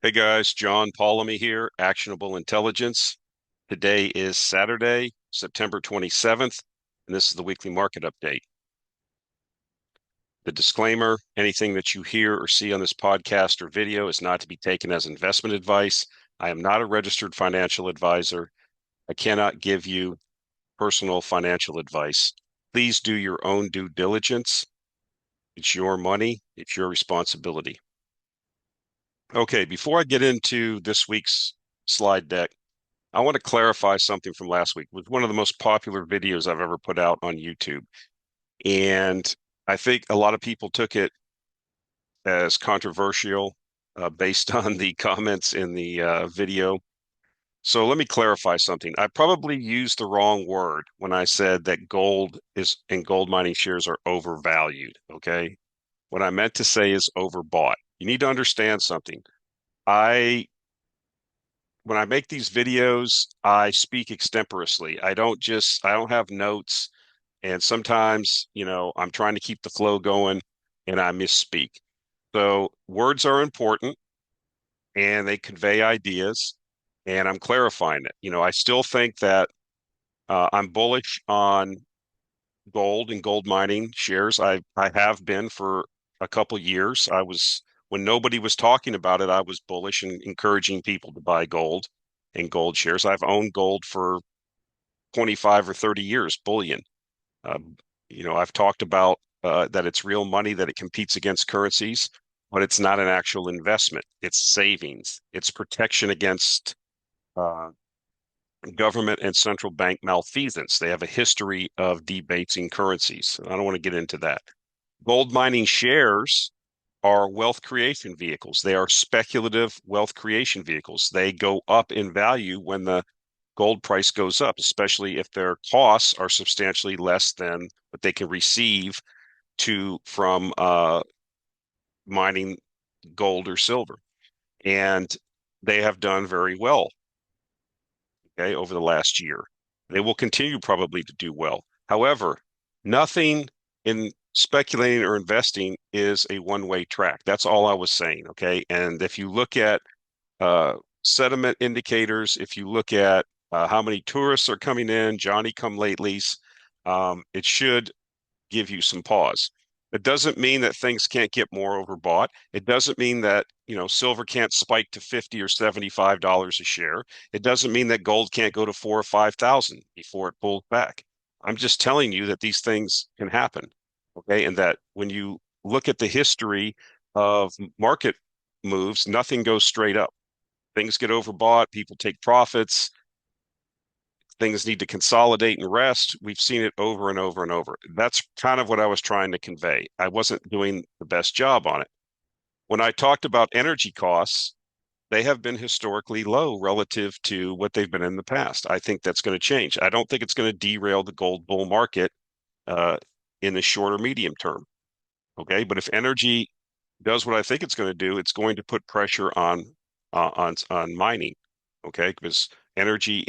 Hey guys, John Paulamy here, Actionable Intelligence. Today is Saturday, September 27th, and this is the weekly market update. The disclaimer, anything that you hear or see on this podcast or video is not to be taken as investment advice. I am not a registered financial advisor. I cannot give you personal financial advice. Please do your own due diligence. It's your money. It's your responsibility. Okay, before I get into this week's slide deck, I want to clarify something from last week. It was one of the most popular videos I've ever put out on YouTube. And I think a lot of people took it as controversial based on the comments in the video. So let me clarify something. I probably used the wrong word when I said that gold is and gold mining shares are overvalued. Okay. What I meant to say is overbought. You need to understand something. I when I make these videos, I speak extemporaneously. I don't have notes. And sometimes, I'm trying to keep the flow going and I misspeak. So words are important and they convey ideas and I'm clarifying it. I still think that I'm bullish on gold and gold mining shares. I have been for a couple years. When nobody was talking about it, I was bullish and encouraging people to buy gold and gold shares. I've owned gold for 25 or 30 years, bullion. Uh, I've talked about that it's real money, that it competes against currencies, but it's not an actual investment. It's savings. It's protection against uh, government and central bank malfeasance. They have a history of debasing currencies. I don't want to get into that. Gold mining shares are wealth creation vehicles. They are speculative wealth creation vehicles. They go up in value when the gold price goes up, especially if their costs are substantially less than what they can receive from mining gold or silver. And they have done very well, okay, over the last year. They will continue probably to do well. However, nothing in speculating or investing is a one-way track. That's all I was saying, okay? And if you look at uh, sentiment indicators, if you look at how many tourists are coming in, Johnny come latelys, it should give you some pause. It doesn't mean that things can't get more overbought. It doesn't mean that, silver can't spike to 50 or $75 a share. It doesn't mean that gold can't go to 4 or 5,000 before it pulls back. I'm just telling you that these things can happen. Okay. And that when you look at the history of market moves, nothing goes straight up. Things get overbought, people take profits, things need to consolidate and rest. We've seen it over and over and over. That's kind of what I was trying to convey. I wasn't doing the best job on it. When I talked about energy costs, they have been historically low relative to what they've been in the past. I think that's going to change. I don't think it's going to derail the gold bull market uh, in the short or medium term. Okay, but if energy does what I think it's going to do, it's going to put pressure on mining. Okay, because energy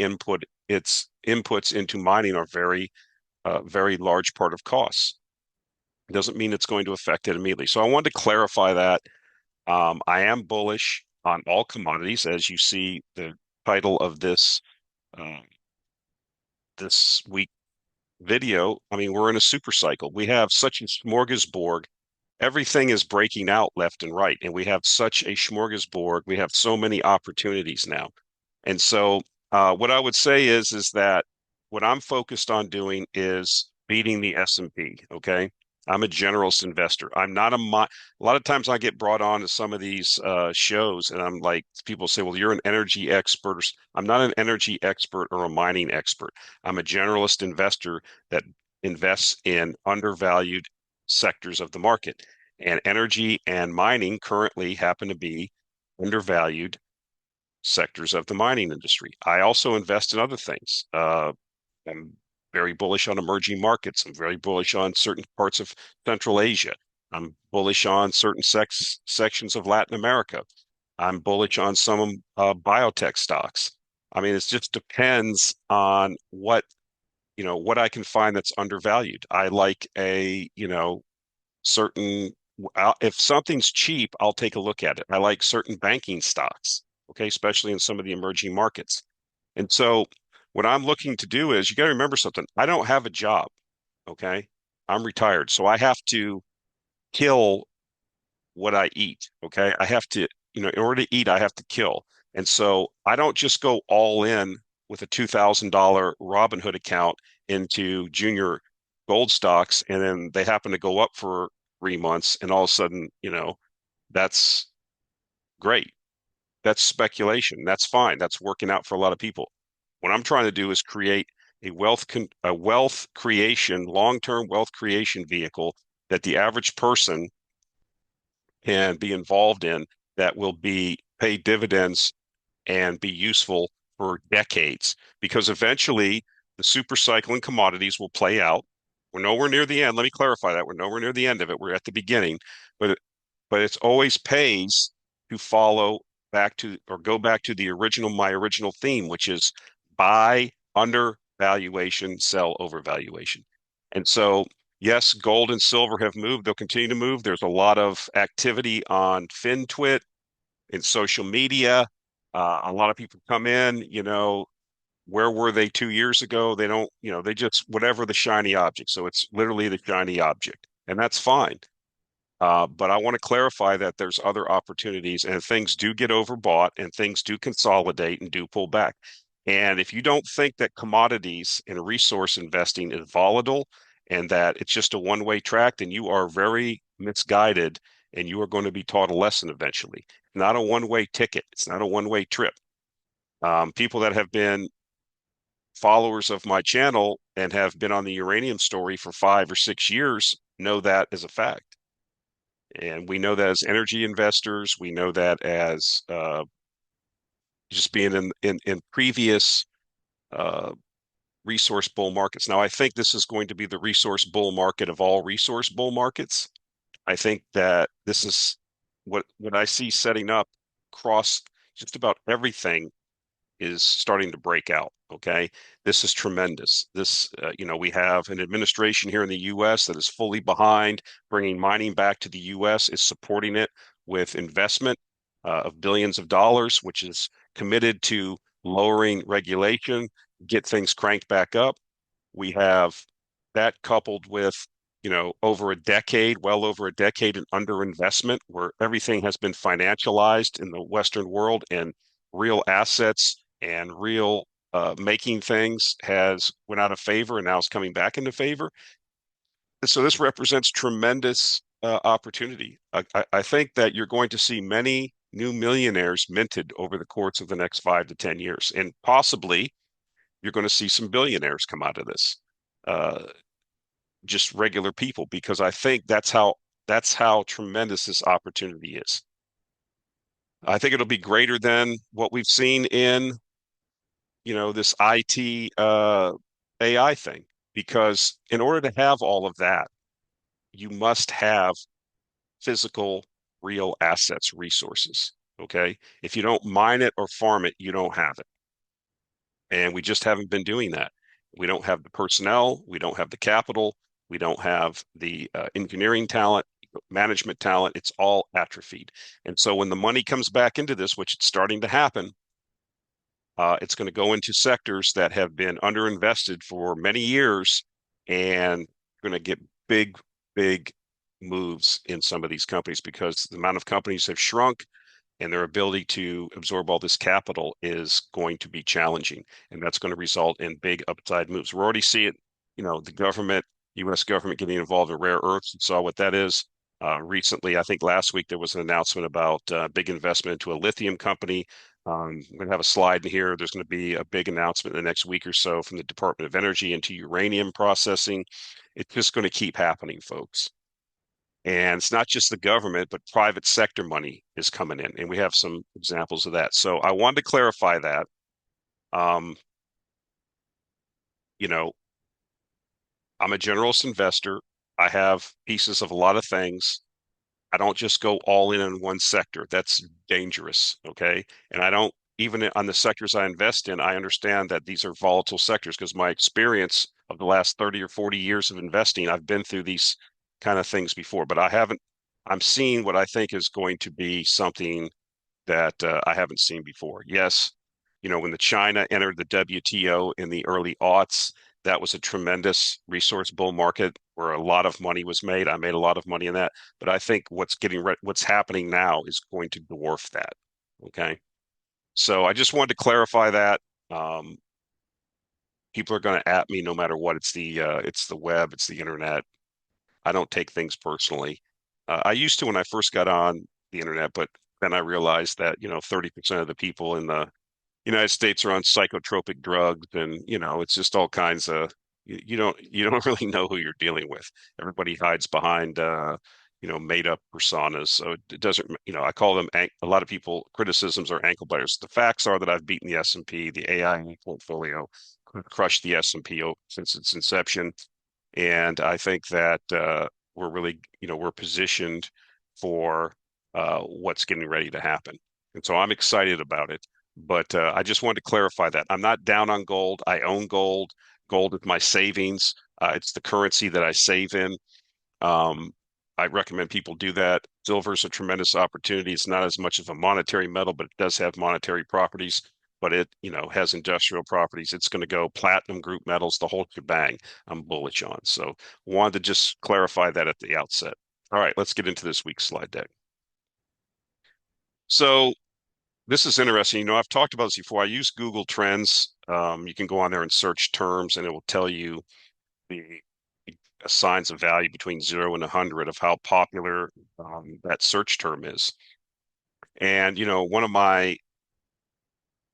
its inputs into mining are very large part of costs. It doesn't mean it's going to affect it immediately. So I wanted to clarify that. I am bullish on all commodities, as you see the title of uh, this week video. I mean, we're in a super cycle. We have such a smorgasbord. Everything is breaking out left and right, and we have such a smorgasbord. We have so many opportunities now. And so, what I would say is that what I'm focused on doing is beating the S&P. Okay, I'm a generalist investor. I'm not a lot of times I get brought on to some of these shows, and I'm like, people say, "Well, you're an energy expert." I'm not an energy expert or a mining expert. I'm a generalist investor that invests in undervalued sectors of the market, and energy and mining currently happen to be undervalued sectors of the mining industry. I also invest in other things. I'm very bullish on emerging markets. I'm very bullish on certain parts of Central Asia. I'm bullish on certain sections of Latin America. I'm bullish on some biotech stocks. I mean, it just depends on what I can find that's undervalued. I like a certain if something's cheap, I'll take a look at it. I like certain banking stocks, okay, especially in some of the emerging markets. And so what I'm looking to do is you got to remember something. I don't have a job, okay? I'm retired, so I have to kill what I eat, okay? I have to, in order to eat, I have to kill. And so I don't just go all in with a $2,000 Robinhood account into junior gold stocks and then they happen to go up for 3 months and all of a sudden, that's great. That's speculation. That's fine. That's working out for a lot of people. What I'm trying to do is create a wealth creation, long-term wealth creation vehicle that the average person can be involved in that will be pay dividends and be useful for decades. Because eventually the super cycle in commodities will play out. We're nowhere near the end. Let me clarify that. We're nowhere near the end of it. We're at the beginning, but it's always pays to follow back to or go back to my original theme, which is buy under valuation, sell over valuation. And so, yes, gold and silver have moved. They'll continue to move. There's a lot of activity on FinTwit in social media. A lot of people come in, where were they 2 years ago? They don't, they just whatever the shiny object. So it's literally the shiny object, and that's fine. But I want to clarify that there's other opportunities and things do get overbought and things do consolidate and do pull back. And if you don't think that commodities and resource investing is volatile and that it's just a one-way track, then you are very misguided and you are going to be taught a lesson eventually. Not a one-way ticket. It's not a one-way trip. People that have been followers of my channel and have been on the uranium story for 5 or 6 years know that as a fact. And we know that as energy investors, we know that as just being in previous uh, resource bull markets. Now, I think this is going to be the resource bull market of all resource bull markets. I think that this is what I see setting up across just about everything is starting to break out. Okay. This is tremendous. We have an administration here in the US that is fully behind bringing mining back to the US, is supporting it with investment of billions of dollars, which is committed to lowering regulation, get things cranked back up. We have that coupled with, well over a decade in underinvestment where everything has been financialized in the Western world and real assets and real making things has went out of favor and now is coming back into favor. And so this represents tremendous opportunity. I think that you're going to see many new millionaires minted over the course of the next 5 to 10 years, and possibly you're going to see some billionaires come out of this. Just regular people, because I think that's how tremendous this opportunity is. I think it'll be greater than what we've seen in this IT AI thing, because in order to have all of that, you must have physical, real assets, resources. Okay. If you don't mine it or farm it, you don't have it. And we just haven't been doing that. We don't have the personnel, we don't have the capital, we don't have the engineering talent, management talent. It's all atrophied. And so when the money comes back into this, which it's starting to happen, it's going to go into sectors that have been underinvested for many years and going to get big, big moves in some of these companies because the amount of companies have shrunk and their ability to absorb all this capital is going to be challenging. And that's going to result in big upside moves. We're already seeing, the government, U.S. government getting involved in rare earths. You saw what that is. Recently, I think last week, there was an announcement about big investment into a lithium company. I'm going to have a slide in here. There's going to be a big announcement in the next week or so from the Department of Energy into uranium processing. It's just going to keep happening, folks. And it's not just the government, but private sector money is coming in. And we have some examples of that. So I wanted to clarify that. Um, you know, I'm a generalist investor. I have pieces of a lot of things. I don't just go all in one sector. That's dangerous. Okay. And I don't, even on the sectors I invest in, I understand that these are volatile sectors because my experience of the last 30 or 40 years of investing, I've been through these kind of things before, but I'm seeing what I think is going to be something that I haven't seen before. Yes, when the China entered the WTO in the early aughts, that was a tremendous resource bull market where a lot of money was made. I made a lot of money in that, but I think what's happening now is going to dwarf that. Okay, so I just wanted to clarify that. Um, People are going to at me no matter what. It's the web, it's the internet. I don't take things personally. I used to when I first got on the internet, but then I realized that 30% of the people in the United States are on psychotropic drugs, and it's just all kinds of you don't really know who you're dealing with. Everybody hides behind made up personas. So it doesn't, I call them a lot of people criticisms are ankle biters. The facts are that I've beaten the S&P, the AIA portfolio, crushed the S&P since its inception. And I think that we're really, we're positioned for what's getting ready to happen. And so I'm excited about it. But I just wanted to clarify that I'm not down on gold. I own gold. Gold is my savings. It's the currency that I save in. Um, I recommend people do that. Silver is a tremendous opportunity. It's not as much of a monetary metal, but it does have monetary properties. But it, has industrial properties. It's going to go platinum group metals, the whole shebang. I'm bullish on. So wanted to just clarify that at the outset. All right, let's get into this week's slide deck. So this is interesting. I've talked about this before. I use Google Trends. You can go on there and search terms, and it will tell you the assigns a value between 0 and 100 of how popular that search term is. And, one of my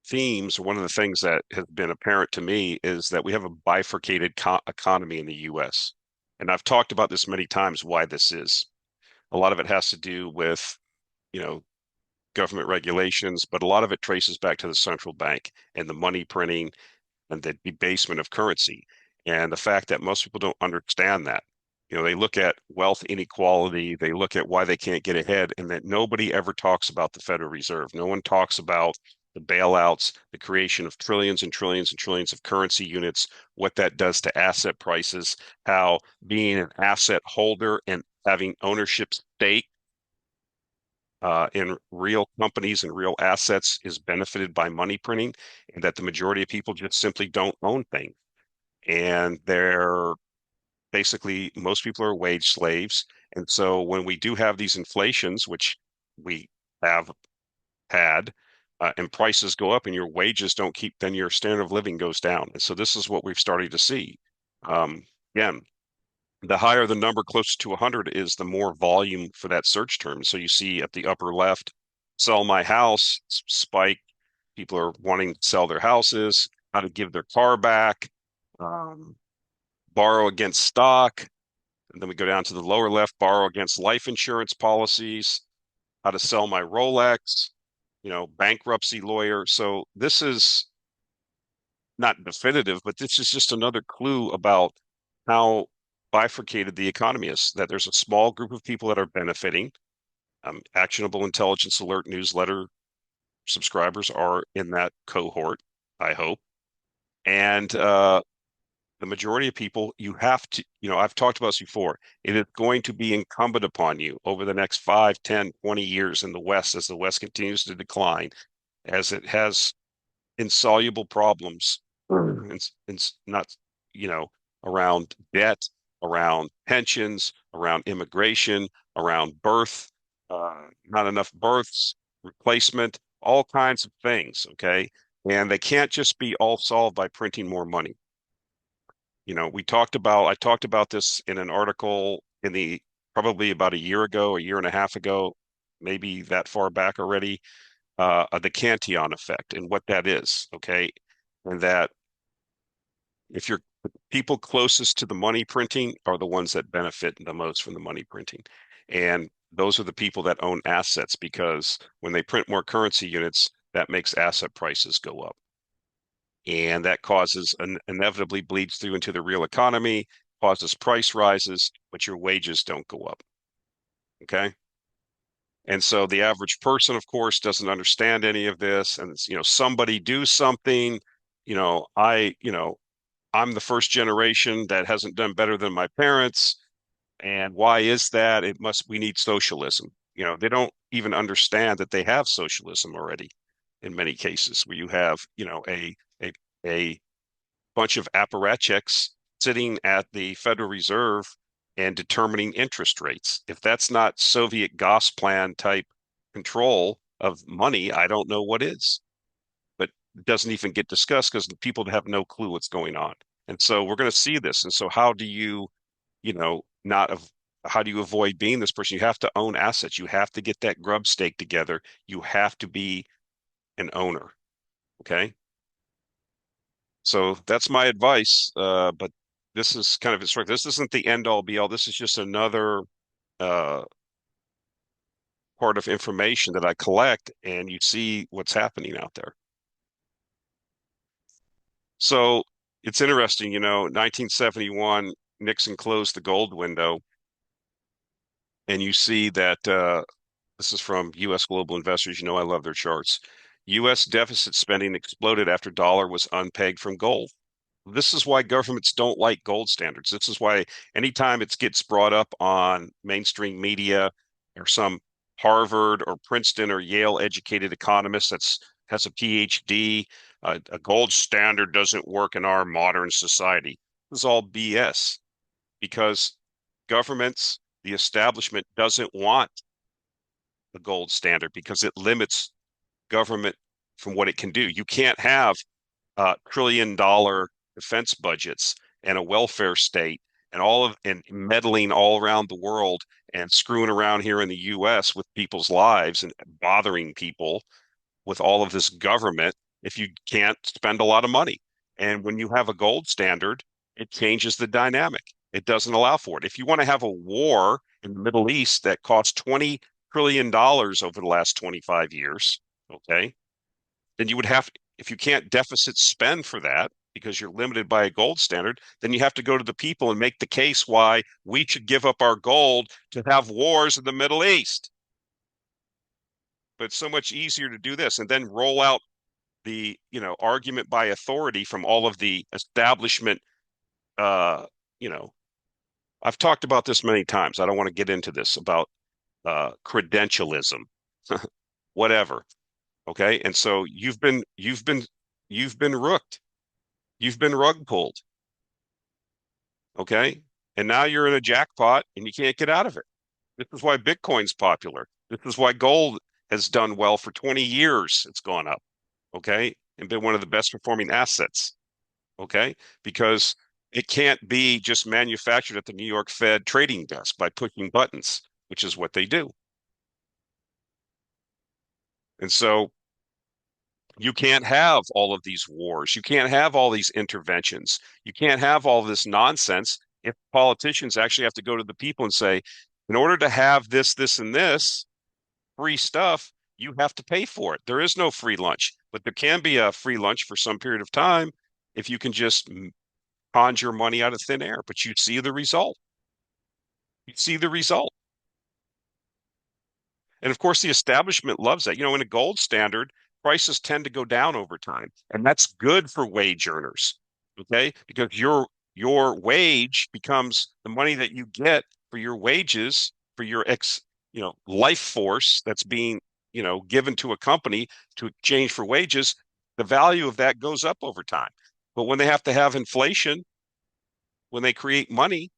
themes, or one of the things that has been apparent to me, is that we have a bifurcated economy in the US. And I've talked about this many times, why this is. A lot of it has to do with, you know, government regulations, but a lot of it traces back to the central bank and the money printing and the debasement of currency. And the fact that most people don't understand that. They look at wealth inequality, they look at why they can't get ahead, and that nobody ever talks about the Federal Reserve. No one talks about the bailouts, the creation of trillions and trillions and trillions of currency units, what that does to asset prices, how being an asset holder and having ownership stake in real companies and real assets is benefited by money printing, and that the majority of people just simply don't own things. And they're basically, most people are wage slaves. And so when we do have these inflations, which we have had, and prices go up and your wages don't keep, then your standard of living goes down. And so this is what we've started to see. Again, the higher the number close to 100 is, the more volume for that search term. So you see at the upper left, sell my house, spike. People are wanting to sell their houses, how to give their car back, um, borrow against stock. And then we go down to the lower left, borrow against life insurance policies, how to sell my Rolex, bankruptcy lawyer. So this is not definitive, but this is just another clue about how bifurcated the economy is, that there's a small group of people that are benefiting. Actionable Intelligence Alert newsletter subscribers are in that cohort, I hope. And the majority of people, you have to, I've talked about this before, it is going to be incumbent upon you over the next 5, 10, 20 years in the West, as the West continues to decline, as it has insoluble problems, and not, around debt, around pensions, around immigration, around birth, not enough births, replacement, all kinds of things, okay? And they can't just be all solved by printing more money. I talked about this in an article probably about a year ago, a year and a half ago, maybe that far back already, the Cantillon effect and what that is, okay? And that if you're people closest to the money printing are the ones that benefit the most from the money printing. And those are the people that own assets, because when they print more currency units, that makes asset prices go up. And that causes inevitably bleeds through into the real economy, causes price rises, but your wages don't go up. Okay. And so the average person, of course, doesn't understand any of this. And somebody do something. I'm the first generation that hasn't done better than my parents. And why is that? We need socialism. They don't even understand that they have socialism already in many cases, where you have, a a bunch of apparatchiks sitting at the Federal Reserve and determining interest rates. If that's not Soviet Gosplan type control of money, I don't know what is. But it doesn't even get discussed because the people have no clue what's going on. And so we're going to see this. And so how do you, not of how do you avoid being this person? You have to own assets. You have to get that grub stake together. You have to be an owner. Okay. So that's my advice. But this is kind of instructive. This isn't the end all be all. This is just another uh, part of information that I collect, and you see what's happening out there. So it's interesting, 1971, Nixon closed the gold window, and you see that this is from U.S. Global Investors. I love their charts. U.S. deficit spending exploded after dollar was unpegged from gold. This is why governments don't like gold standards. This is why anytime it gets brought up on mainstream media or some Harvard or Princeton or Yale educated economist that's has a PhD, a gold standard doesn't work in our modern society. This is all BS because governments, the establishment doesn't want a gold standard because it limits government from what it can do. You can't have $1 trillion defense budgets and a welfare state and meddling all around the world and screwing around here in the US with people's lives and bothering people with all of this government if you can't spend a lot of money. And when you have a gold standard, it changes the dynamic. It doesn't allow for it. If you want to have a war in the Middle East that cost $20 trillion over the last 25 years, okay, then you would have, if you can't deficit spend for that because you're limited by a gold standard, then you have to go to the people and make the case why we should give up our gold to have wars in the Middle East. But it's so much easier to do this and then roll out the, argument by authority from all of the establishment. Uh, you know, I've talked about this many times. I don't want to get into this about credentialism, whatever. Okay. And so you've been rooked. You've been rug pulled. Okay. And now you're in a jackpot and you can't get out of it. This is why Bitcoin's popular. This is why gold has done well for 20 years. It's gone up. Okay. And been one of the best performing assets. Okay. Because it can't be just manufactured at the New York Fed trading desk by pushing buttons, which is what they do. And so you can't have all of these wars. You can't have all these interventions. You can't have all this nonsense if politicians actually have to go to the people and say, in order to have this, this, and this free stuff, you have to pay for it. There is no free lunch, but there can be a free lunch for some period of time if you can just conjure money out of thin air. But you see the result. You see the result. And of course, the establishment loves that. In a gold standard, prices tend to go down over time, and that's good for wage earners. Okay, because your wage becomes the money that you get for your wages for your life force that's being given to a company to exchange for wages. The value of that goes up over time. But when they have to have inflation, when they create money,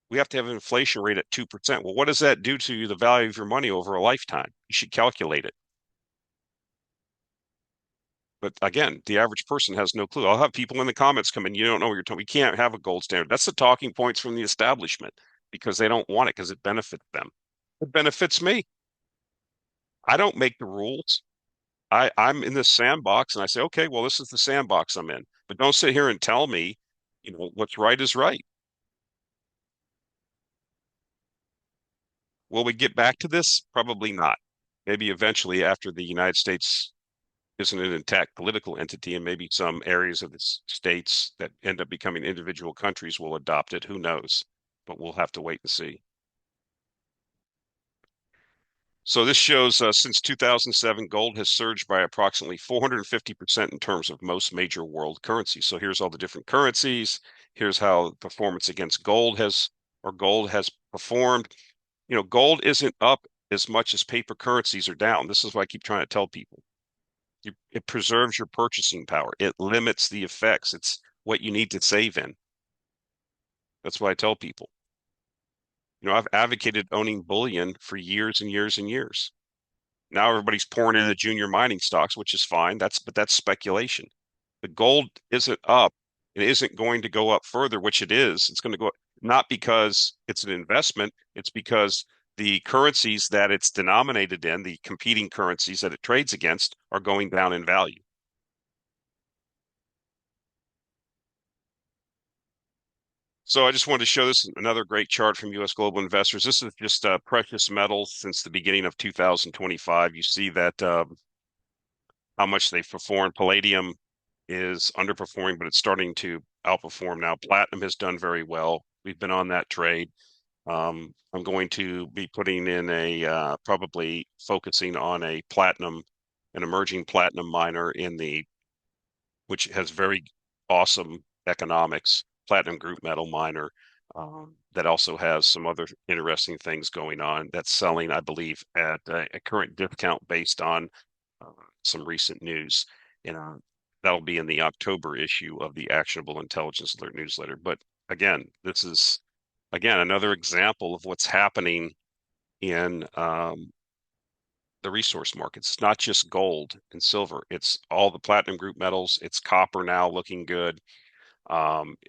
we have to have an inflation rate at 2%. Well, what does that do to the value of your money over a lifetime? You should calculate it. But again, the average person has no clue. I'll have people in the comments come in, you don't know what you're talking. We can't have a gold standard. That's the talking points from the establishment because they don't want it because it benefits them. It benefits me. I don't make the rules. I'm in this sandbox and I say, okay, well, this is the sandbox I'm in. But don't sit here and tell me, what's right is right. Will we get back to this? Probably not. Maybe eventually after the United States isn't an intact political entity and maybe some areas of the states that end up becoming individual countries will adopt it. Who knows? But we'll have to wait and see. So this shows since 2007, gold has surged by approximately 450% in terms of most major world currencies. So here's all the different currencies. Here's how performance against gold has performed. Gold isn't up as much as paper currencies are down. This is what I keep trying to tell people. It preserves your purchasing power. It limits the effects. It's what you need to save in. That's what I tell people. I've advocated owning bullion for years and years and years. Now everybody's pouring into junior mining stocks, which is fine. But that's speculation. The gold isn't up. It isn't going to go up further, which it is. It's going to go up, not because it's an investment. It's because the currencies that it's denominated in, the competing currencies that it trades against, are going down in value. So I just wanted to show this another great chart from U.S. Global Investors. This is just precious metals since the beginning of 2025. You see that how much they've performed. Palladium is underperforming, but it's starting to outperform now. Platinum has done very well. We've been on that trade. I'm going to be putting in probably focusing on an emerging platinum miner which has very awesome economics, platinum group metal miner, that also has some other interesting things going on that's selling, I believe, at a current discount based on uh, some recent news. And that'll be in the October issue of the Actionable Intelligence Alert newsletter. But again, this is another example of what's happening in the resource markets. It's not just gold and silver. It's all the platinum group metals. It's copper now looking good.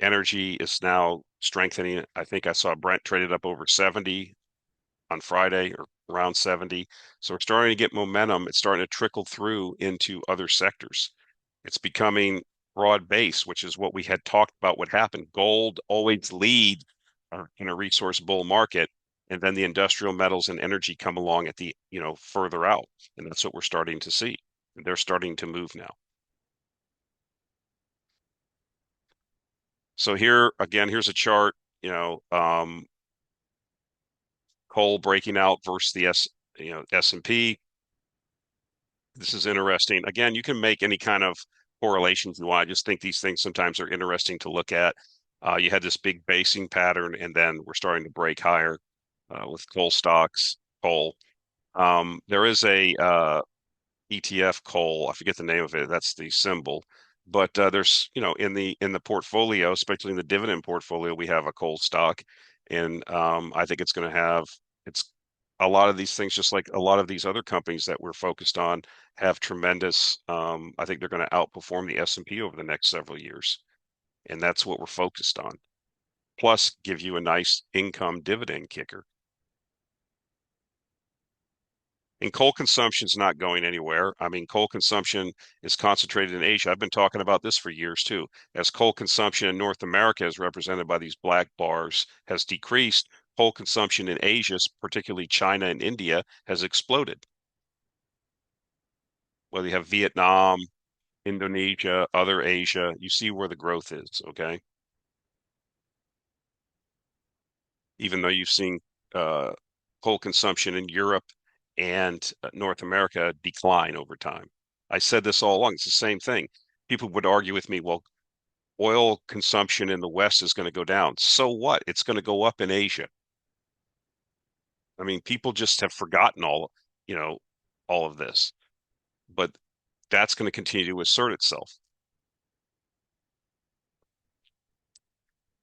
Energy is now strengthening. I think I saw Brent traded up over 70 on Friday or around 70. So we're starting to get momentum. It's starting to trickle through into other sectors. It's becoming broad base, which is what we had talked about would happen. Gold always lead in a resource bull market, and then the industrial metals and energy come along at the, further out. And that's what we're starting to see. They're starting to move now. So here again, here's a chart, coal breaking out versus the S&P. This is interesting. Again, you can make any kind of correlations you want. I just think these things sometimes are interesting to look at. You had this big basing pattern, and then we're starting to break higher with coal stocks, coal. There is a ETF coal. I forget the name of it. That's the symbol. But there's, in the portfolio, especially in the dividend portfolio, we have a coal stock, and I think it's a lot of these things, just like a lot of these other companies that we're focused on, have tremendous. I think they're going to outperform the S&P over the next several years, and that's what we're focused on. Plus, give you a nice income dividend kicker. And coal consumption is not going anywhere. I mean, coal consumption is concentrated in Asia. I've been talking about this for years too. As coal consumption in North America, as represented by these black bars, has decreased, coal consumption in Asia, particularly China and India, has exploded. Whether you have Vietnam, Indonesia, other Asia, you see where the growth is, okay? Even though you've seen uh, coal consumption in Europe and North America decline over time. I said this all along. It's the same thing. People would argue with me, well, oil consumption in the West is going to go down. So what? It's going to go up in Asia. I mean, people just have forgotten you know, all of this, but that's going to continue to assert itself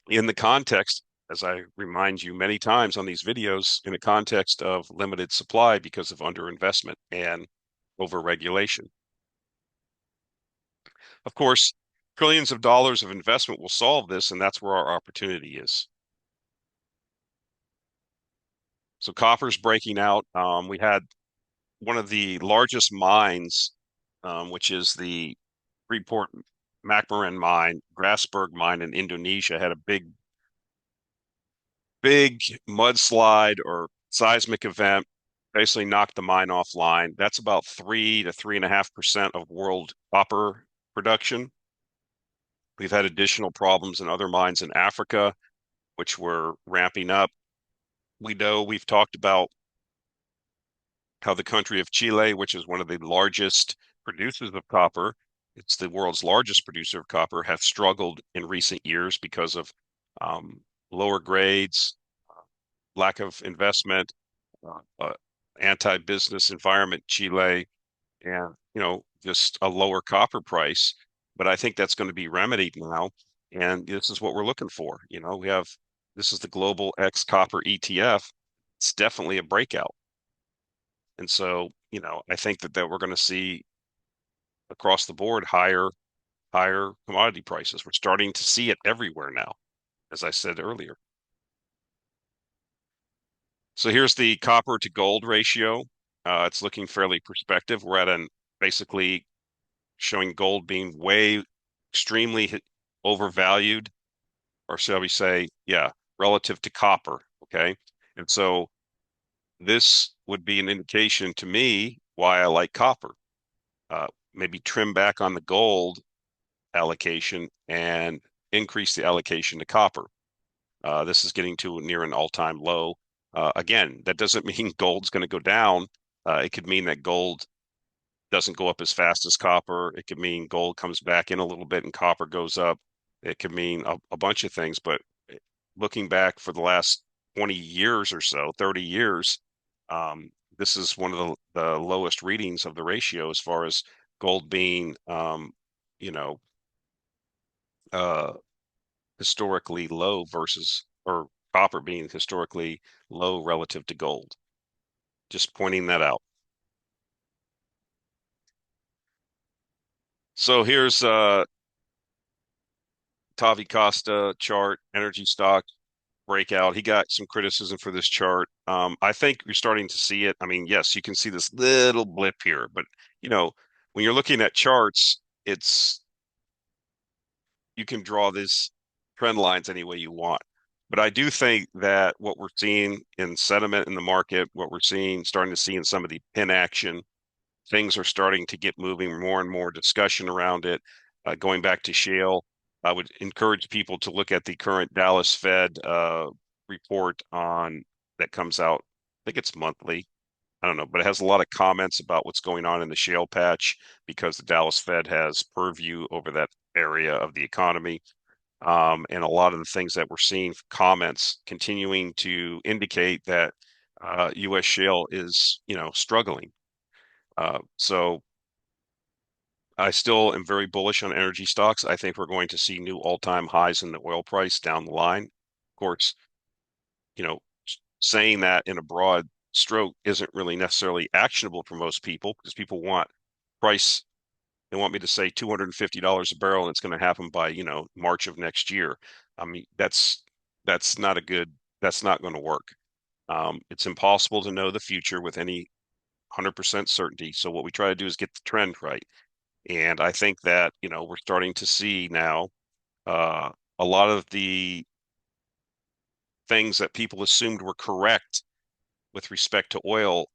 in the context, as I remind you many times on these videos, in the context of limited supply because of underinvestment and overregulation. Of course, trillions of dollars of investment will solve this, and that's where our opportunity is. So copper's breaking out. We had one of the largest mines, which is the Freeport McMoran mine, Grasberg mine in Indonesia, had a big mudslide or seismic event, basically knocked the mine offline. That's about 3 to 3.5% of world copper production. We've had additional problems in other mines in Africa, which we're ramping up. We know we've talked about how the country of Chile, which is one of the largest producers of copper, it's the world's largest producer of copper, have struggled in recent years because of um, lower grades, lack of investment, anti-business environment, Chile, and just a lower copper price. But I think that's going to be remedied now, and this is what we're looking for. We have this is the global X copper ETF. It's definitely a breakout, and so I think that we're going to see across the board higher commodity prices. We're starting to see it everywhere now, as I said earlier. So here's the copper to gold ratio. It's looking fairly prospective. We're at an basically showing gold being way extremely overvalued, or shall we say, yeah, relative to copper. Okay. And so this would be an indication to me why I like copper. Maybe trim back on the gold allocation and increase the allocation to copper. This is getting to near an all-time low. Again, that doesn't mean gold's going to go down. It could mean that gold doesn't go up as fast as copper. It could mean gold comes back in a little bit and copper goes up. It could mean a bunch of things. But looking back for the last 20 years or so, 30 years, this is one of the lowest readings of the ratio as far as gold being, you know, uh, historically low versus, or copper being historically low relative to gold. Just pointing that out. So here's Tavi Costa chart, energy stock breakout. He got some criticism for this chart. I think you're starting to see it. I mean, yes, you can see this little blip here, but when you're looking at charts, you can draw these trend lines any way you want. But I do think that what we're seeing in sentiment in the market, what we're starting to see in some of the pin action, things are starting to get moving, more and more discussion around it. Going back to shale, I would encourage people to look at the current Dallas Fed report on that comes out. I think it's monthly. I don't know, but it has a lot of comments about what's going on in the shale patch because the Dallas Fed has purview over that area of the economy. And a lot of the things that we're seeing comments continuing to indicate that U.S. shale is, struggling. So I still am very bullish on energy stocks. I think we're going to see new all-time highs in the oil price down the line. Of course, you know, saying that in a broad stroke isn't really necessarily actionable for most people because people want price. They want me to say $250 a barrel and it's going to happen by, March of next year. I mean, that's not a good, that's not going to work. It's impossible to know the future with any 100% certainty. So what we try to do is get the trend right. And I think that, we're starting to see now a lot of the things that people assumed were correct with respect to oil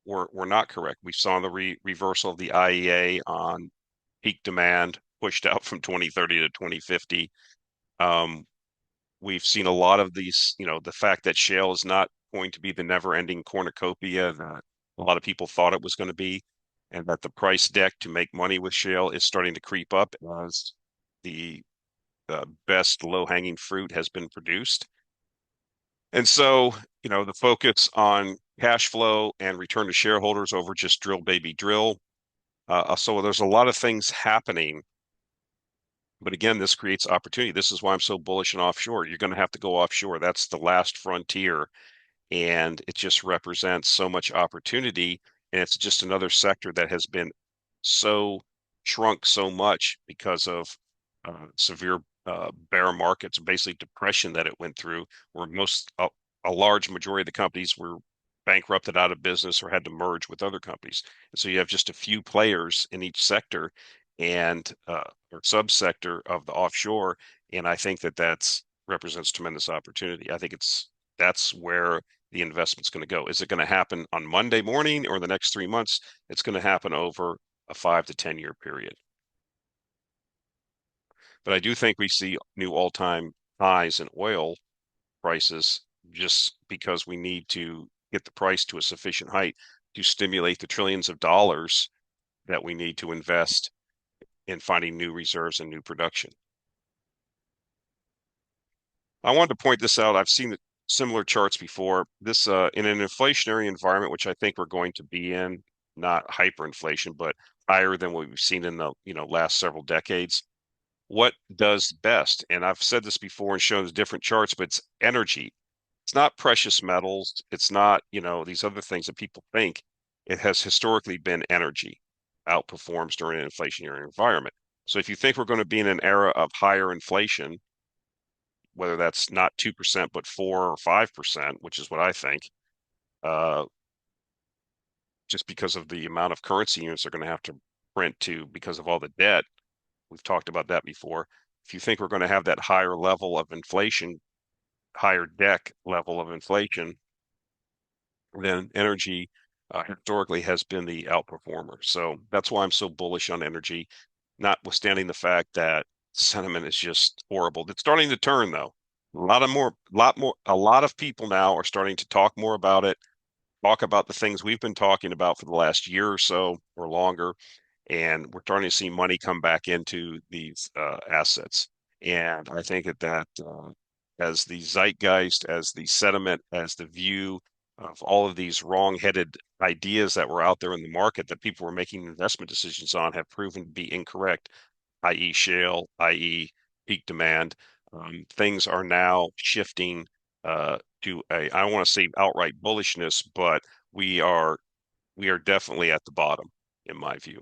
were not correct. We saw the reversal of the IEA on peak demand pushed out from 2030 to 2050. We've seen a lot of these, the fact that shale is not going to be the never-ending cornucopia that a lot of people thought it was going to be, and that the price deck to make money with shale is starting to creep up as the best low-hanging fruit has been produced. And so, the focus on cash flow and return to shareholders over just drill, baby, drill. So there's a lot of things happening. But again, this creates opportunity. This is why I'm so bullish on offshore. You're going to have to go offshore. That's the last frontier. And it just represents so much opportunity. And it's just another sector that has been so shrunk so much because of severe bear markets, basically depression that it went through, where a large majority of the companies were bankrupted out of business or had to merge with other companies. And so you have just a few players in each sector and or subsector of the offshore. And I think that represents tremendous opportunity. I think that's where the investment's going to go. Is it going to happen on Monday morning or the next 3 months? It's going to happen over a 5 to 10 year period. But I do think we see new all-time highs in oil prices just because we need to get the price to a sufficient height to stimulate the trillions of dollars that we need to invest in finding new reserves and new production. I wanted to point this out. I've seen similar charts before. This in an inflationary environment, which I think we're going to be in, not hyperinflation, but higher than what we've seen in the last several decades. What does best? And I've said this before and shown the different charts, but it's energy. It's not precious metals. It's not, these other things that people think. It has historically been energy outperforms during an inflationary environment. So if you think we're going to be in an era of higher inflation, whether that's not 2%, but 4 or 5%, which is what I think, uh, just because of the amount of currency units they're going to have to print to because of all the debt. We've talked about that before. If you think we're going to have that higher level of inflation, higher deck level of inflation, then energy historically has been the outperformer. So that's why I'm so bullish on energy, notwithstanding the fact that sentiment is just horrible. It's starting to turn though. A lot of people now are starting to talk more about it, talk about the things we've been talking about for the last year or so or longer, and we're starting to see money come back into these assets. And I think that as the zeitgeist, as the sentiment, as the view of all of these wrong-headed ideas that were out there in the market that people were making investment decisions on have proven to be incorrect, i.e., shale, i.e., peak demand. Things are now shifting to I don't want to say outright bullishness, but we are we are definitely at the bottom, in my view.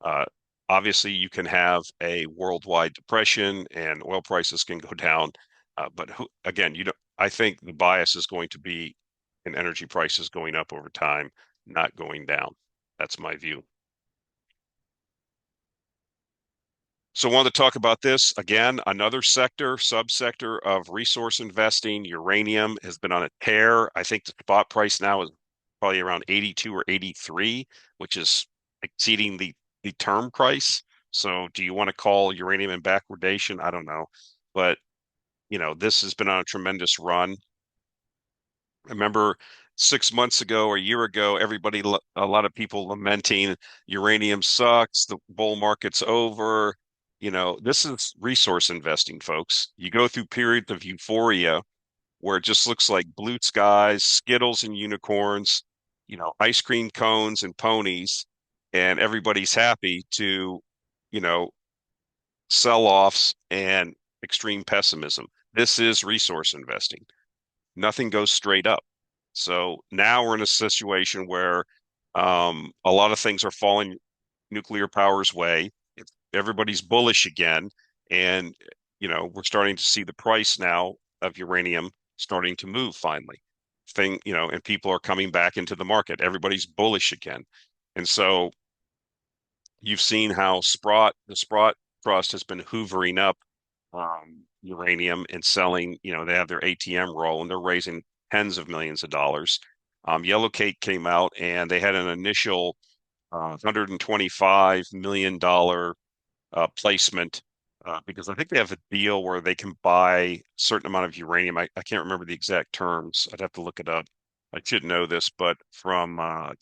Uh, Obviously, you can have a worldwide depression and oil prices can go down, but again, I think the bias is going to be in energy prices going up over time, not going down. That's my view. So I wanted to talk about this again, another subsector of resource investing. Uranium has been on a tear. I think the spot price now is probably around 82 or 83, which is exceeding the term price. So do you want to call uranium in backwardation? I don't know. But, this has been on a tremendous run. I remember 6 months ago or a year ago, a lot of people lamenting uranium sucks, the bull market's over. This is resource investing, folks. You go through periods of euphoria where it just looks like blue skies, Skittles and unicorns, ice cream cones and ponies, and everybody's happy to, you know, sell-offs and extreme pessimism. This is resource investing. Nothing goes straight up. So now we're in a situation where a lot of things are falling nuclear power's way. Everybody's bullish again, and we're starting to see the price now of uranium starting to move finally. And people are coming back into the market. Everybody's bullish again, and so you've seen how the Sprott Trust has been hoovering up uranium and selling. They have their ATM roll and they're raising tens of millions of dollars. Yellow Cake came out and they had an initial $125 million placement because I think they have a deal where they can buy a certain amount of uranium. I can't remember the exact terms. I'd have to look it up. I should know this, but from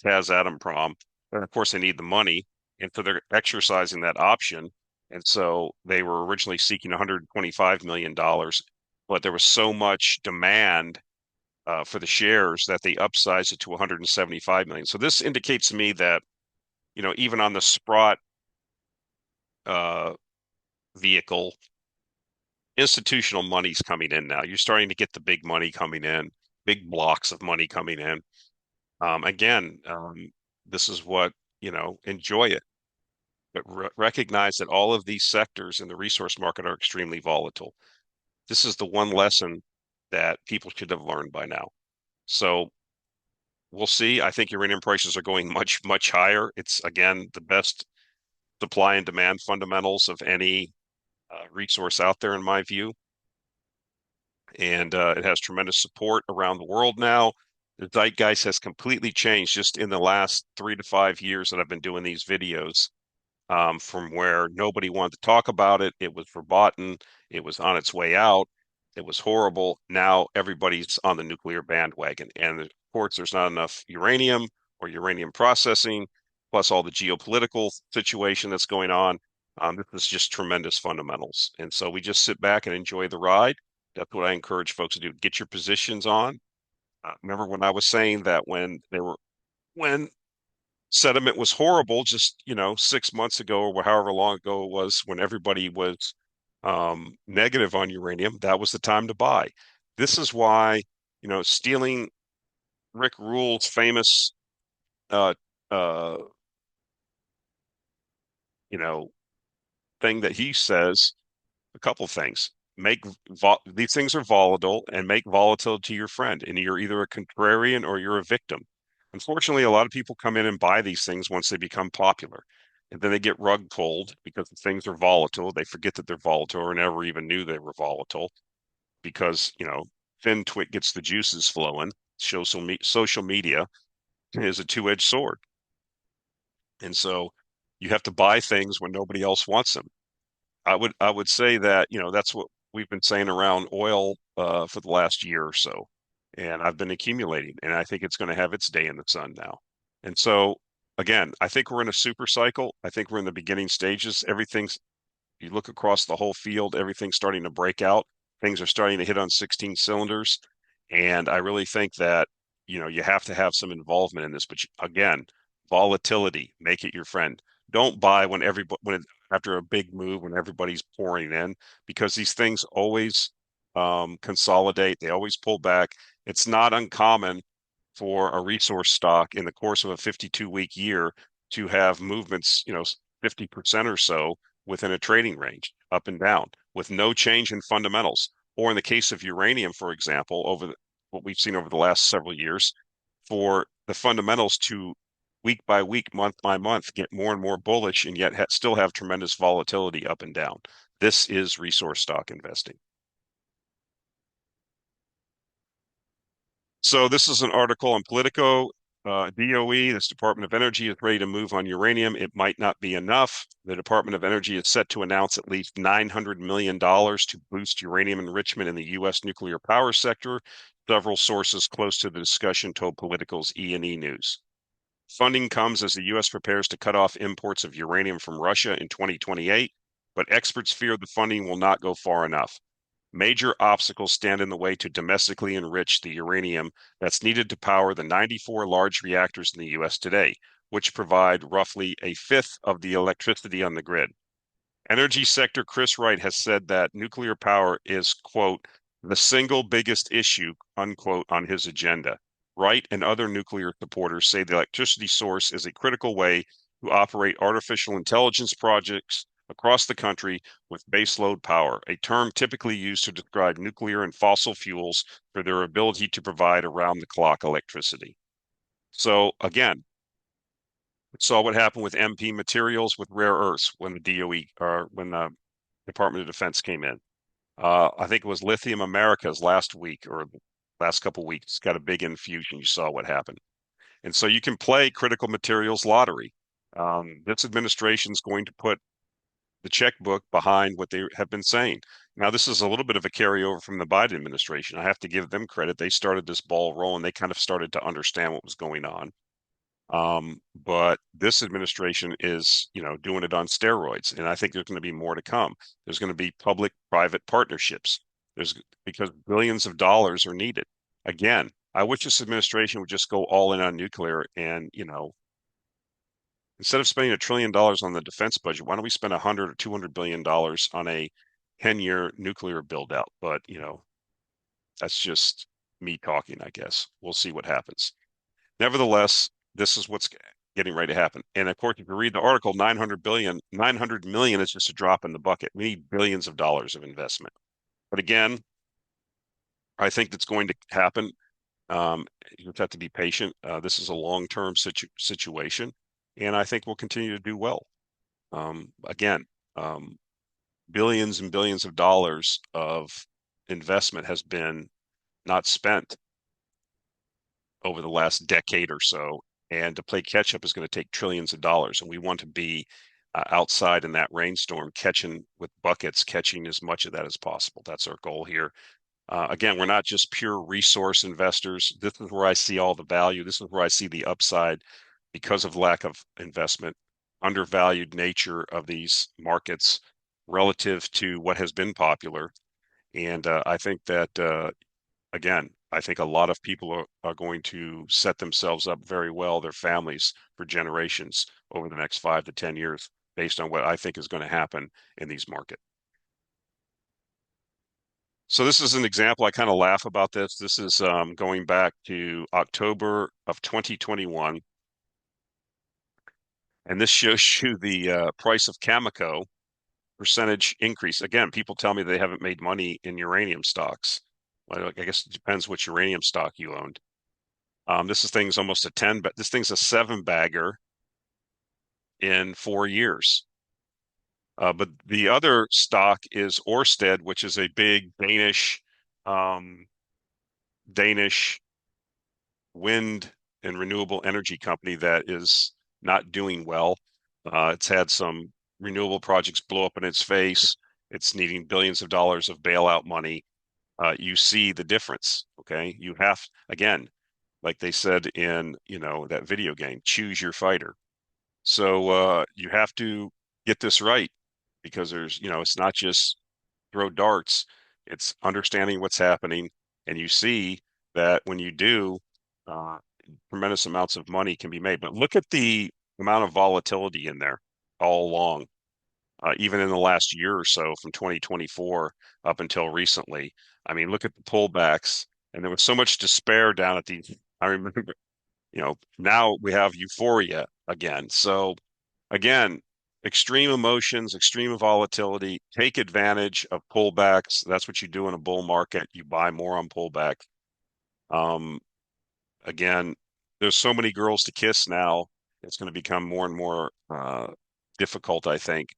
Kazatomprom, and of course they need the money, and so they're exercising that option. And so they were originally seeking $125 million, but there was so much demand for the shares that they upsized it to 175 million. So this indicates to me that, even on the Sprott uh, vehicle, institutional money's coming in now. You're starting to get the big money coming in, big blocks of money coming in. Again, this is what, enjoy it, but recognize that all of these sectors in the resource market are extremely volatile. This is the one lesson that people should have learned by now. So we'll see. I think uranium prices are going much, much higher. It's, again, the best supply and demand fundamentals of any resource out there, in my view. And it has tremendous support around the world now. The zeitgeist has completely changed just in the last 3 to 5 years that I've been doing these videos. From where nobody wanted to talk about it, it was verboten, it was on its way out, it was horrible. Now everybody's on the nuclear bandwagon, and of course, there's not enough uranium or uranium processing, plus all the geopolitical situation that's going on. This is just tremendous fundamentals, and so we just sit back and enjoy the ride That's what I encourage folks to do. Get your positions on. Remember when I was saying that when sentiment was horrible, just 6 months ago or however long ago it was, when everybody was negative on uranium, that was the time to buy. This is why, stealing Rick Rule's famous, uh, uh, you know, thing that he says, a couple things. These things are volatile, and make volatility your friend. And you're either a contrarian or you're a victim. Unfortunately, a lot of people come in and buy these things once they become popular. And then they get rug pulled because the things are volatile. They forget that they're volatile or never even knew they were volatile because, FinTwit gets the juices flowing. Social media is a two-edged sword. And so you have to buy things when nobody else wants them. I would say that, that's what we've been saying around oil for the last year or so. And I've been accumulating, and I think it's going to have its day in the sun now. And so again, I think we're in a super cycle. I think we're in the beginning stages. You look across the whole field, everything's starting to break out. Things are starting to hit on 16 cylinders. And I really think that, you have to have some involvement in this. But again, volatility, make it your friend. Don't buy after a big move when everybody's pouring in, because these things always consolidate. They always pull back. It's not uncommon for a resource stock in the course of a 52-week year to have movements, 50% or so within a trading range, up and down, with no change in fundamentals. Or in the case of uranium, for example, what we've seen over the last several years, for the fundamentals to week by week, month by month, get more and more bullish, and yet still have tremendous volatility up and down. This is resource stock investing. So this is an article on Politico. DOE, this Department of Energy, is ready to move on uranium. It might not be enough. The Department of Energy is set to announce at least $900 million to boost uranium enrichment in the U.S. nuclear power sector. Several sources close to the discussion told Politico's E&E News. Funding comes as the U.S. prepares to cut off imports of uranium from Russia in 2028, but experts fear the funding will not go far enough. Major obstacles stand in the way to domestically enrich the uranium that's needed to power the 94 large reactors in the U.S. today, which provide roughly a fifth of the electricity on the grid. Energy sector Chris Wright has said that nuclear power is, quote, the single biggest issue, unquote, on his agenda. Wright and other nuclear supporters say the electricity source is a critical way to operate artificial intelligence projects across the country with baseload power, a term typically used to describe nuclear and fossil fuels for their ability to provide around-the-clock electricity. So again, saw what happened with MP Materials with rare earths when the DOE or when the Department of Defense came in. I think it was Lithium Americas last week or last couple of weeks got a big infusion. You saw what happened. And so you can play critical materials lottery. This administration is going to put the checkbook behind what they have been saying. Now, this is a little bit of a carryover from the Biden administration. I have to give them credit. They started this ball rolling. They kind of started to understand what was going on. But this administration is, doing it on steroids, and I think there's going to be more to come. There's going to be public-private partnerships. Because billions of dollars are needed. Again, I wish this administration would just go all in on nuclear and, instead of spending $1 trillion on the defense budget, why don't we spend 100 or $200 billion on a 10-year nuclear build out? But, that's just me talking, I guess. We'll see what happens. Nevertheless, this is what's getting ready to happen. And of course, if you read the article, 900 million is just a drop in the bucket. We need billions of dollars of investment. But again, I think that's going to happen. You have to be patient. This is a long-term situation, and I think we'll continue to do well. Again, billions and billions of dollars of investment has been not spent over the last decade or so, and to play catch up is going to take trillions of dollars, and we want to be outside in that rainstorm, catching with buckets, catching as much of that as possible. That's our goal here. Again, we're not just pure resource investors. This is where I see all the value. This is where I see the upside because of lack of investment, undervalued nature of these markets relative to what has been popular. And I think that, again, I think a lot of people are going to set themselves up very well, their families, for generations over the next 5 to 10 years, based on what I think is going to happen in these markets. So this is an example. I kind of laugh about this. This is going back to October of 2021, and this shows you the price of Cameco percentage increase. Again, people tell me they haven't made money in uranium stocks. Well, I guess it depends which uranium stock you owned. This is thing's almost a 10, but this thing's a seven bagger in 4 years. But the other stock is Ørsted, which is a big um, Danish wind and renewable energy company that is not doing well. It's had some renewable projects blow up in its face. It's needing billions of dollars of bailout money. You see the difference. Okay, you have, again, like they said in, that video game, choose your fighter. So you have to get this right, because it's not just throw darts, it's understanding what's happening. And you see that when you do, uh, tremendous amounts of money can be made. But look at the amount of volatility in there all along, even in the last year or so, from 2024 up until recently. I mean, look at the pullbacks, and there was so much despair down at the. I remember, now we have euphoria again. So again, extreme emotions, extreme volatility. Take advantage of pullbacks. That's what you do in a bull market. You buy more on pullback. Um, Again, there's so many girls to kiss now. It's going to become more and more difficult, I think.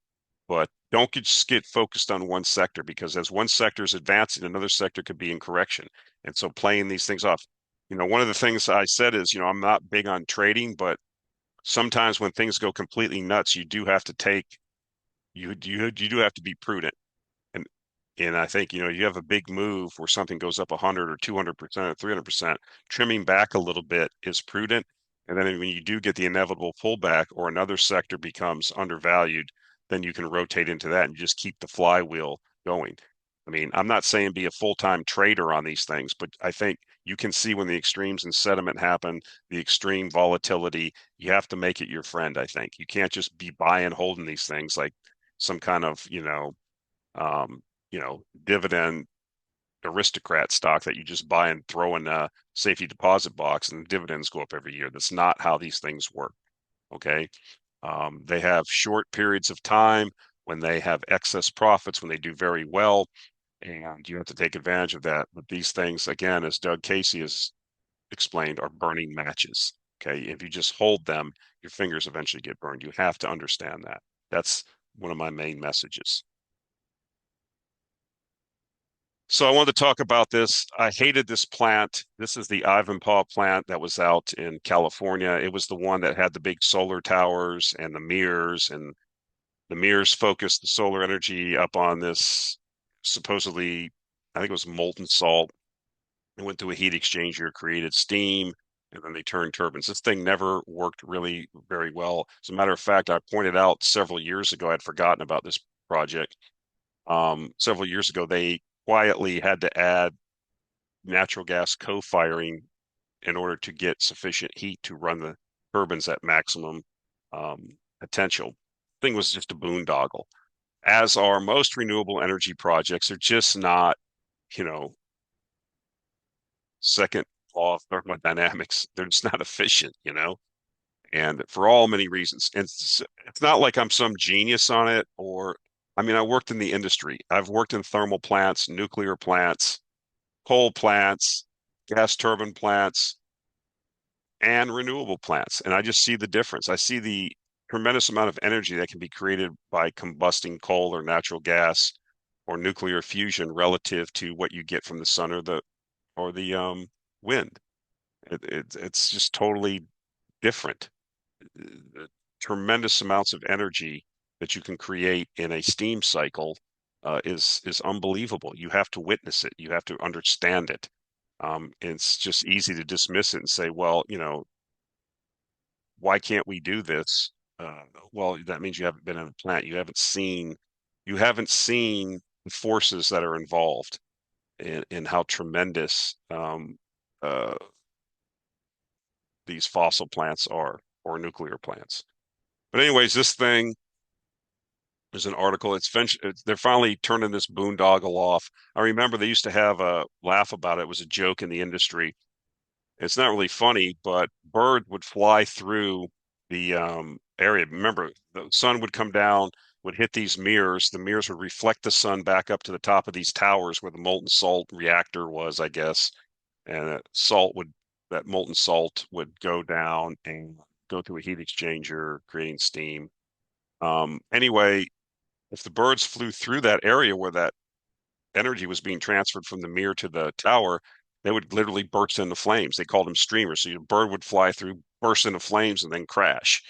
But don't just get focused on one sector, because as one sector is advancing, another sector could be in correction. And so playing these things off. One of the things I said is, I'm not big on trading, but sometimes when things go completely nuts, you do have to be prudent. And I think, you have a big move where something goes up 100 or 200% or 300%, trimming back a little bit is prudent. And then when you do get the inevitable pullback, or another sector becomes undervalued, then you can rotate into that and just keep the flywheel going. I mean, I'm not saying be a full-time trader on these things, but I think you can see when the extremes in sentiment happen, the extreme volatility, you have to make it your friend, I think. You can't just be buying, holding these things like some kind of, dividend aristocrat stock that you just buy and throw in a safety deposit box and the dividends go up every year. That's not how these things work. Okay. They have short periods of time when they have excess profits, when they do very well, and you have to take advantage of that. But these things, again, as Doug Casey has explained, are burning matches. Okay. If you just hold them, your fingers eventually get burned. You have to understand that. That's one of my main messages. So I wanted to talk about this. I hated this plant. This is the Ivanpah plant that was out in California. It was the one that had the big solar towers and the mirrors, and the mirrors focused the solar energy up on this supposedly, I think it was molten salt. It went through a heat exchanger, created steam, and then they turned turbines. This thing never worked really very well. As a matter of fact, I pointed out several years ago, I'd forgotten about this project. Several years ago, they quietly had to add natural gas co-firing in order to get sufficient heat to run the turbines at maximum potential. Thing was just a boondoggle. As are most renewable energy projects, they're just not, you know, second law of thermodynamics. They're just not efficient. And for all many reasons. And it's not like I'm some genius on it, or, I mean, I worked in the industry. I've worked in thermal plants, nuclear plants, coal plants, gas turbine plants, and renewable plants. And I just see the difference. I see the tremendous amount of energy that can be created by combusting coal or natural gas or nuclear fusion relative to what you get from the sun or the wind. It's just totally different. The tremendous amounts of energy that you can create in a steam cycle is unbelievable. You have to witness it. You have to understand it. It's just easy to dismiss it and say, well, why can't we do this? Well, that means you haven't been in a plant. You haven't seen forces that are involved in how tremendous these fossil plants are, or nuclear plants. But anyways, this thing, there's an article. They're finally turning this boondoggle off. I remember they used to have a laugh about it. It was a joke in the industry. It's not really funny, but bird would fly through the area. Remember, the sun would come down, would hit these mirrors. The mirrors would reflect the sun back up to the top of these towers where the molten salt reactor was, I guess. And that molten salt would go down and go through a heat exchanger, creating steam. Anyway, if the birds flew through that area where that energy was being transferred from the mirror to the tower, they would literally burst into flames. They called them streamers. So your bird would fly through, burst into flames, and then crash.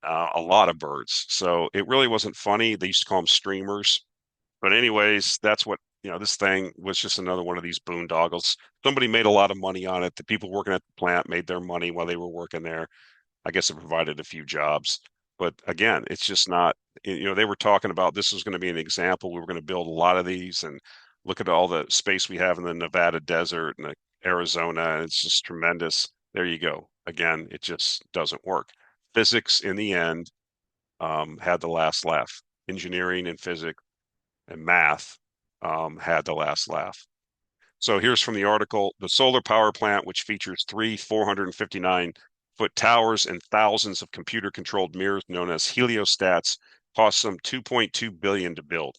A lot of birds. So it really wasn't funny. They used to call them streamers. But anyways, that's what, this thing was just another one of these boondoggles. Somebody made a lot of money on it. The people working at the plant made their money while they were working there. I guess it provided a few jobs. But again, it's just not, they were talking about this was going to be an example. We were going to build a lot of these and look at all the space we have in the Nevada desert and the Arizona. It's just tremendous. There you go. Again, it just doesn't work. Physics in the end had the last laugh. Engineering and physics and math had the last laugh. So here's from the article. The solar power plant, which features three 459-foot towers and thousands of computer-controlled mirrors known as heliostats, cost some $2.2 billion to build.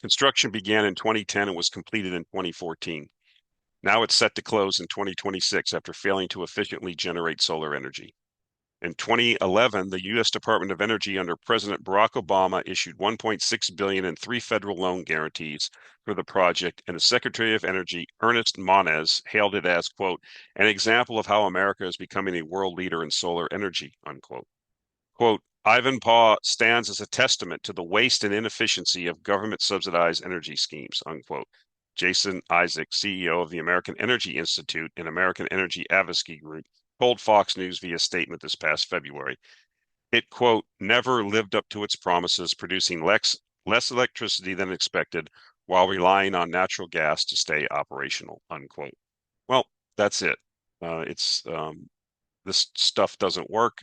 Construction began in 2010 and was completed in 2014. Now it's set to close in 2026 after failing to efficiently generate solar energy. In 2011, the U.S. Department of Energy under President Barack Obama issued $1.6 billion in three federal loan guarantees for the project, and the Secretary of Energy, Ernest Moniz, hailed it as, quote, an example of how America is becoming a world leader in solar energy, unquote. Quote, Ivanpah stands as a testament to the waste and inefficiency of government-subsidized energy schemes, unquote. Jason Isaac, CEO of the American Energy Institute and American Energy Advocacy Group, told Fox News via statement this past February. It, quote, never lived up to its promises, producing less electricity than expected while relying on natural gas to stay operational, unquote. Well, that's it. This stuff doesn't work,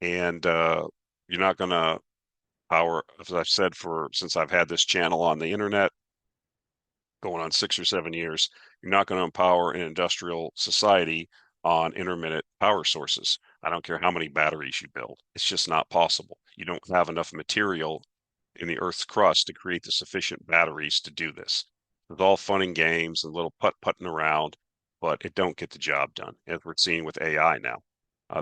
and you're not going to power, as I've said since I've had this channel on the internet, going on 6 or 7 years, you're not going to empower an industrial society on intermittent power sources. I don't care how many batteries you build. It's just not possible. You don't have enough material in the Earth's crust to create the sufficient batteries to do this. It's all fun and games and little putting around, but it don't get the job done, as we're seeing with AI now.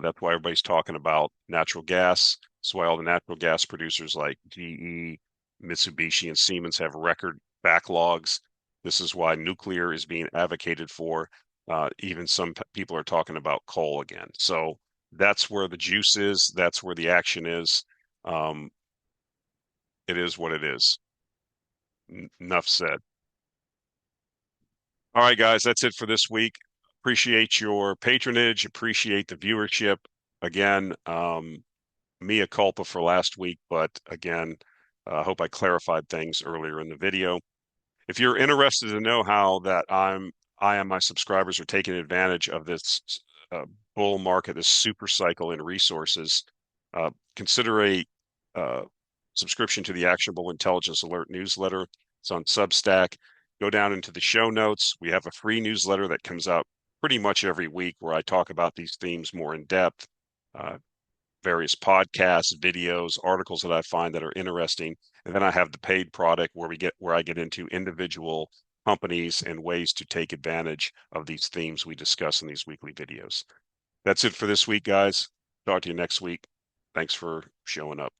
That's why everybody's talking about natural gas. That's why all the natural gas producers like GE, Mitsubishi, and Siemens have record backlogs. This is why nuclear is being advocated for. Even some people are talking about coal again. So that's where the juice is. That's where the action is. It is what it is. Enough said. All right, guys, that's it for this week. Appreciate your patronage. Appreciate the viewership. Again, mea culpa for last week, but again, I hope I clarified things earlier in the video. If you're interested to know how I and my subscribers are taking advantage of this bull market, this super cycle in resources, consider a subscription to the Actionable Intelligence Alert newsletter. It's on Substack. Go down into the show notes. We have a free newsletter that comes out pretty much every week where I talk about these themes more in depth, various podcasts, videos, articles that I find that are interesting. And then I have the paid product where I get into individual companies and ways to take advantage of these themes we discuss in these weekly videos. That's it for this week, guys. Talk to you next week. Thanks for showing up.